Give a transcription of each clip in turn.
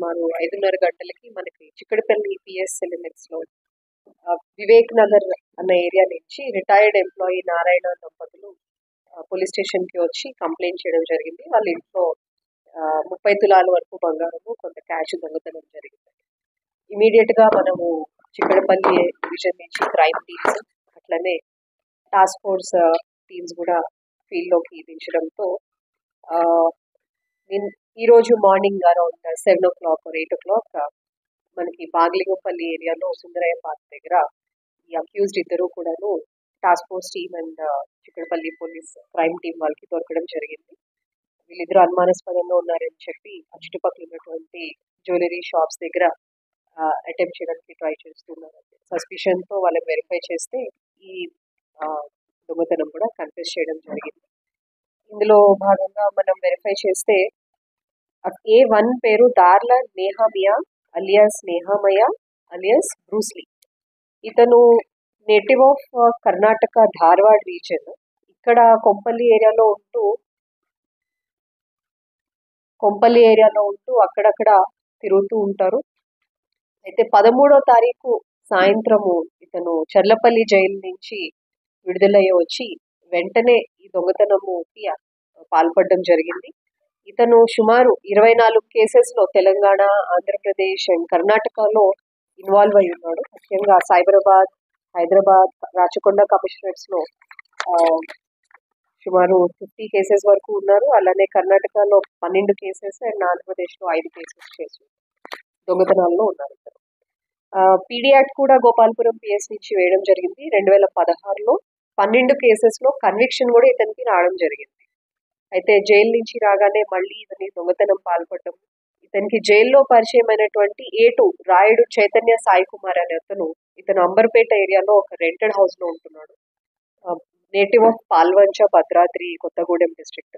సుమారు 5:30 గంటలకి మనకి చిక్కడపల్లి పిఎస్సి లిమిట్స్లో వివేక్ నగర్ అన్న ఏరియా నుంచి రిటైర్డ్ ఎంప్లాయీ నారాయణ దంపతులు పోలీస్ స్టేషన్కి వచ్చి కంప్లైంట్ చేయడం జరిగింది. వాళ్ళ ఇంట్లో 30 తులాల వరకు బంగారము, కొంత క్యాష్ దొంగతనం జరిగింది. ఇమీడియట్గా మనము చిక్కడపల్లి డివిజన్ నుంచి క్రైమ్ టీమ్స్ అట్లనే టాస్క్ ఫోర్స్ టీమ్స్ కూడా ఫీల్డ్లోకి దించడంతో ఈరోజు morning around 7 o'clock or 8 o'clock మనకి బాగ్లింగపల్లి ఏరియాలో సుందరయ్య పార్క్ దగ్గర ఈ అక్యూజ్డ్ ఇద్దరు కూడాను task force team and Chikkadpally police crime team వాళ్ళకి దొరకడం జరిగింది. వీళ్ళిద్దరు అనుమానాస్పదంగా ఉన్నారని చెప్పి ఆ చుట్టుపక్కల ఉన్నటువంటి జ్యువెలరీ షాప్స్ దగ్గర అటెంప్ట్ చేయడానికి ట్రై చేస్తున్నారు. సస్పిషన్తో వాళ్ళని వెరిఫై చేస్తే ఈ దొంగతనం కూడా కన్ఫెస్ చేయడం జరిగింది. ఇందులో భాగంగా మనం వెరిఫై చేస్తే A1 పేరు దార్ల నేహామియా అలియాస్ నేహామయ అలియాస్ బ్రూస్లీ. ఇతను native of Karnataka Dharwad reason. ఇక్కడ కొంపల్లి ఏరియాలో ఉంటూ అక్కడక్కడ తిరుగుతూ ఉంటారు. అయితే 13వ తారీఖు సాయంత్రము ఇతను చర్లపల్లి జైలు నుంచి విడుదలయ్యి వచ్చి వెంటనే ఈ దొంగతనముకి పాల్పడడం జరిగింది. ఇతను సుమారు 24 కేసెస్లో తెలంగాణ, ఆంధ్రప్రదేశ్ అండ్ కర్ణాటకలో ఇన్వాల్వ్ అయి ఉన్నాడు. ముఖ్యంగా సైబరాబాద్, హైదరాబాద్, రాచకొండ కమిషనరేట్స్లో సుమారు 50 కేసెస్ వరకు ఉన్నారు. అలానే కర్ణాటకలో 12 కేసెస్ అండ్ ఆంధ్రప్రదేశ్లో 5 కేసెస్ చేసి దొంగతనాల్లో ఉన్నారు. పీడీ యాక్ట్ కూడా గోపాల్పురం పిఎస్ నుంచి వేయడం జరిగింది. 2016లో 12 కేసెస్లో కన్విక్షన్ కూడా ఇతనికి రావడం జరిగింది. అయితే జైలు నుంచి రాగానే మళ్ళీ ఇతని దొంగతనం పాల్పడడం, ఇతనికి జైల్లో పరిచయమైనటువంటి A2 రాయుడు చైతన్య సాయి కుమార్ అనే ఇతను అంబర్పేట ఏరియాలో ఒక రెంటెడ్ హౌస్ లో ఉంటున్నాడు. Native of Palvancha, Bhadradri Kothagudem district.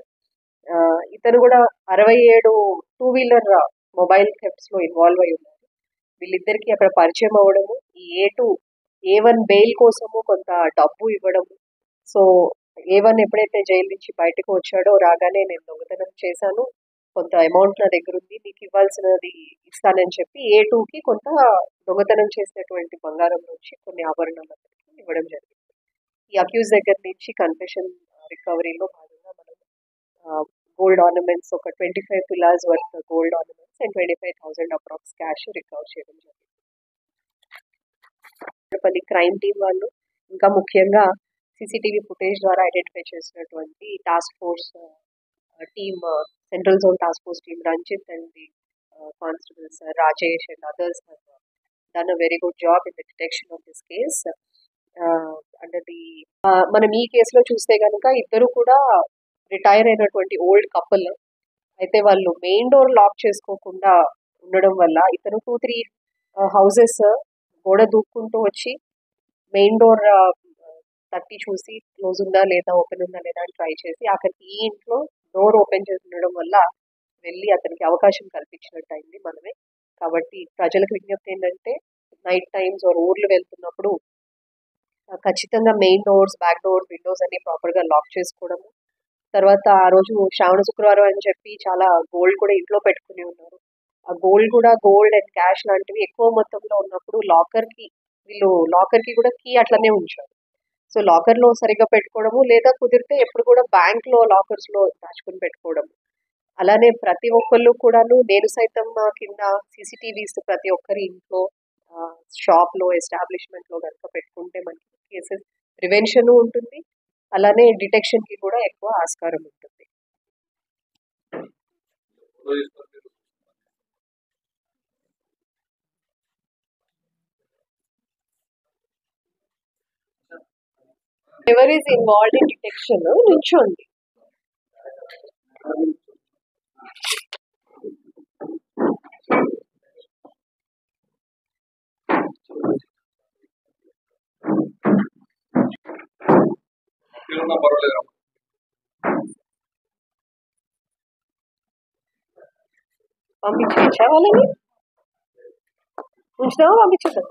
ఇతను కూడా 67 2-wheeler మొబైల్ థెఫ్ట్స్ లో ఇన్వాల్వ్ అయి ఉన్నారు. వీళ్ళిద్దరికి అక్కడ పరిచయం అవ్వడము, ఈ A1 బెయిల్ కోసము కొంత డబ్బు ఇవ్వడము. సో A1 ఎప్పుడైతే జైలు నుంచి బయటకు వచ్చాడో రాగానే నేను దొంగతనం చేశాను, కొంత అమౌంట్ నా దగ్గర ఉంది, నీకు ఇవ్వాల్సినది ఇస్తానని చెప్పి A2కి కొంత దొంగతనం చేసినటువంటి బంగారం నుంచి కొన్ని ఆభరణాలు ఇవ్వడం జరిగింది. ఈ అక్యూజ్ దగ్గర నుంచి కన్ఫెషన్ రికవరీలో భాగంగా మనం గోల్డ్ ఆర్నమెంట్స్ ఒక 25 tolas worth gold ornaments and 25,000 approx cash recover చేయడం జరిగింది. చిక్కడపల్లి క్రైమ్ టీం వాళ్ళు ఇంకా ముఖ్యంగా CCTV ఫుటేజ్ ద్వారా ఐడెంటిఫై చేసినటువంటి task force team, central zone task force team Ranjit and the constables Rajesh and others done a very good job in the detection of this case. Under the మనం ఈ కేసులో చూస్తే కనుక ఇద్దరు కూడా రిటైర్ అయినటువంటి ఓల్డ్ కపుల్. అయితే వాళ్ళు మెయిన్ డోర్ లాక్ చేసుకోకుండా ఉండడం వల్ల ఇతను 2-3 హౌసెస్ గోడ దూక్కుంటూ వచ్చి మెయిన్ డోర్ తట్టి చూసి క్లోజ్ ఉందా లేదా, ఓపెన్ ఉందా లేదా అని ట్రై చేసి అక్కడికి ఈ ఇంట్లో డోర్ ఓపెన్ చేసి ఉండడం వల్ల వెళ్ళి అతనికి అవకాశం కల్పించినట్టు అయింది మనమే. కాబట్టి ప్రజలకు విజ్ఞప్తి ఏంటంటే నైట్ టైమ్స్ ఊర్లు వెళ్తున్నప్పుడు ఖచ్చితంగా main doors, back doors, Windows అన్ని ప్రాపర్గా లాక్ చేసుకోవడము. తర్వాత ఆ రోజు శ్రావణ శుక్రవారం అని చెప్పి చాలా గోల్డ్ కూడా ఇంట్లో పెట్టుకుని ఉన్నారు. ఆ గోల్డ్ అండ్ క్యాష్ లాంటివి ఎక్కువ మొత్తంలో ఉన్నప్పుడు లాకర్కి కూడా కీ అట్లనే ఉంచారు. సో లాకర్లో సరిగ్గా పెట్టుకోవడము, లేదా కుదిరితే ఎప్పుడు కూడా బ్యాంక్లో లాకర్స్లో దాచుకుని పెట్టుకోవడము. అలానే ప్రతి ఒక్కళ్ళు కూడాను, నేను సైతం కింద CCTVs ప్రతి ఒక్కరి ఇంట్లో, షాప్లో, ఎస్టాబ్లిష్మెంట్లో కనుక పెట్టుకుంటే మనకి కేసెస్ ప్రివెన్షన్ ఉంటుంది, అలానే డిటెక్షన్కి కూడా ఎక్కువ ఆస్కారం ఉంటుంది. Whoever is involved in detection నుంచోండి. పంపించవచ్చా వాళ్ళని? ఉంచుదామా, పంపించేద్దాం?